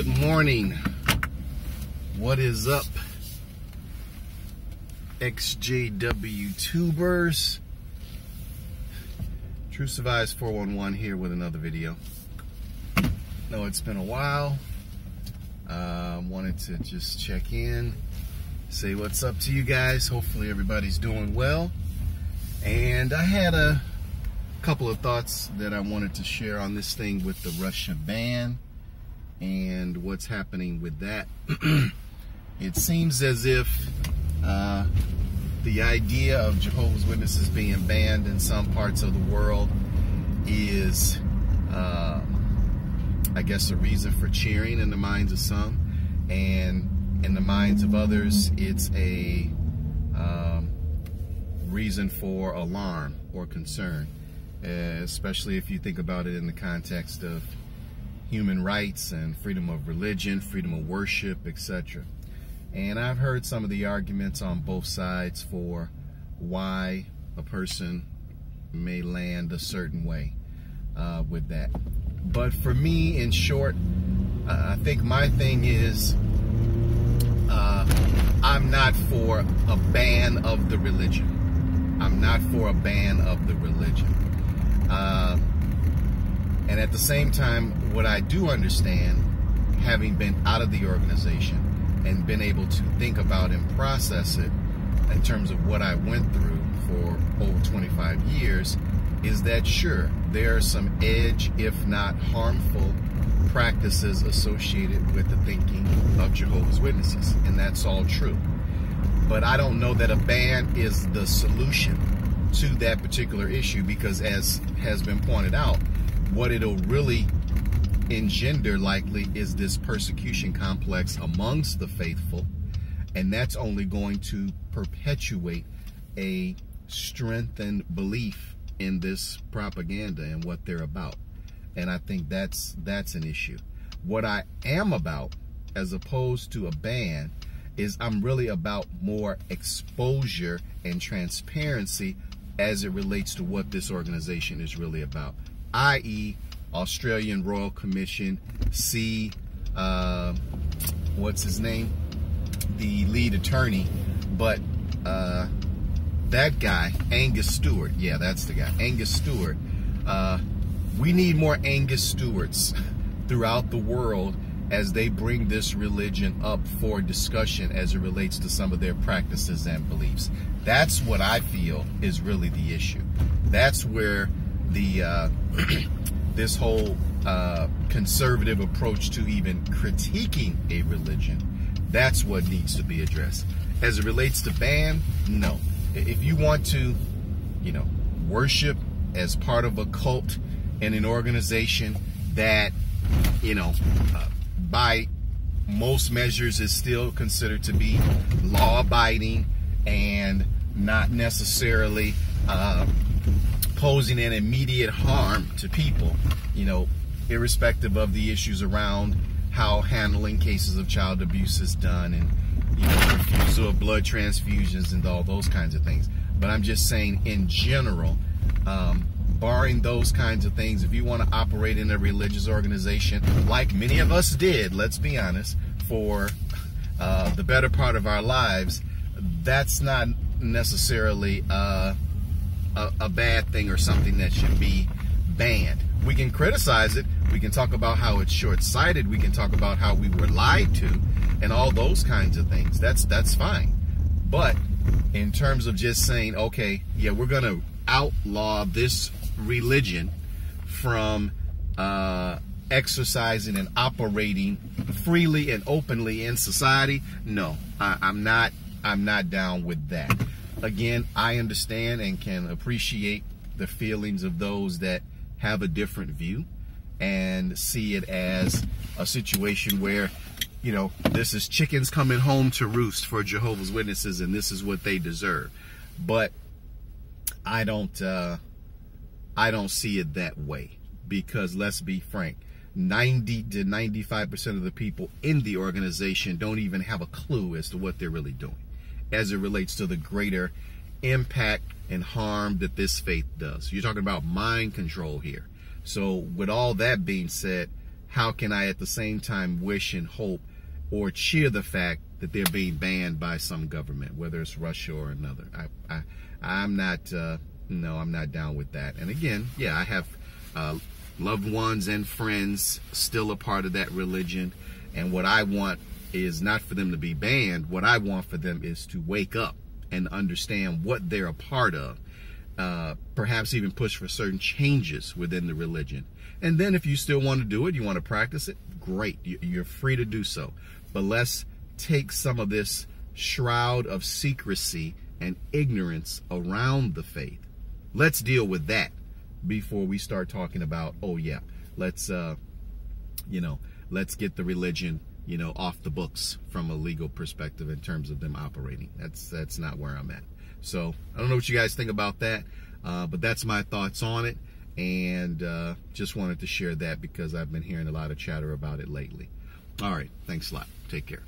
Good morning. What is up, XJW tubers? True Survives 411 here with another video. No, it's been a while. Wanted to just check in, say what's up to you guys. Hopefully everybody's doing well. And I had a couple of thoughts that I wanted to share on this thing with the Russia ban and what's happening with that. It seems as if the idea of Jehovah's Witnesses being banned in some parts of the world is, I guess, a reason for cheering in the minds of some, and in the minds of others, it's a reason for alarm or concern, especially if you think about it in the context of human rights and freedom of religion, freedom of worship, etc. And I've heard some of the arguments on both sides for why a person may land a certain way with that. But for me, in short, I think my thing is I'm not for a ban of the religion. I'm not for a ban of the religion. And at the same time, what I do understand, having been out of the organization and been able to think about and process it in terms of what I went through for over 25 years, is that sure, there are some edge, if not harmful, practices associated with the thinking of Jehovah's Witnesses, and that's all true. But I don't know that a ban is the solution to that particular issue, because as has been pointed out, what it'll really engender likely is this persecution complex amongst the faithful, and that's only going to perpetuate a strengthened belief in this propaganda and what they're about. And I think that's an issue. What I am about, as opposed to a ban, is I'm really about more exposure and transparency as it relates to what this organization is really about, i.e. Australian Royal Commission, see what's his name, the lead attorney, but that guy, Angus Stewart, yeah, that's the guy, Angus Stewart. We need more Angus Stewarts throughout the world as they bring this religion up for discussion as it relates to some of their practices and beliefs. That's what I feel is really the issue. That's where the this whole conservative approach to even critiquing a religion, that's what needs to be addressed. As it relates to ban, no. If you want to, worship as part of a cult and an organization that, by most measures is still considered to be law-abiding and not necessarily posing an immediate harm to people, irrespective of the issues around how handling cases of child abuse is done, and refusal of blood transfusions and all those kinds of things. But I'm just saying, in general, barring those kinds of things, if you want to operate in a religious organization, like many of us did, let's be honest, for the better part of our lives, that's not necessarily a bad thing or something that should be banned. We can criticize it. We can talk about how it's short-sighted. We can talk about how we were lied to and all those kinds of things. That's fine. But in terms of just saying, okay, yeah, we're going to outlaw this religion from exercising and operating freely and openly in society, no, I'm not down with that. Again, I understand and can appreciate the feelings of those that have a different view and see it as a situation where, this is chickens coming home to roost for Jehovah's Witnesses and this is what they deserve. But I don't see it that way, because let's be frank, 90 to 95% of the people in the organization don't even have a clue as to what they're really doing as it relates to the greater impact and harm that this faith does. You're talking about mind control here. So with all that being said, how can I at the same time wish and hope or cheer the fact that they're being banned by some government, whether it's Russia or another? I'm not, no, I'm not down with that. And again, yeah, I have loved ones and friends still a part of that religion. And what I want is not for them to be banned. What I want for them is to wake up and understand what they're a part of. Perhaps even push for certain changes within the religion. And then if you still want to do it, you want to practice it, great. You're free to do so. But let's take some of this shroud of secrecy and ignorance around the faith. Let's deal with that before we start talking about, oh yeah, let's let's get the religion, off the books from a legal perspective in terms of them operating. That's not where I'm at. So I don't know what you guys think about that, but that's my thoughts on it. And just wanted to share that because I've been hearing a lot of chatter about it lately. All right, thanks a lot. Take care.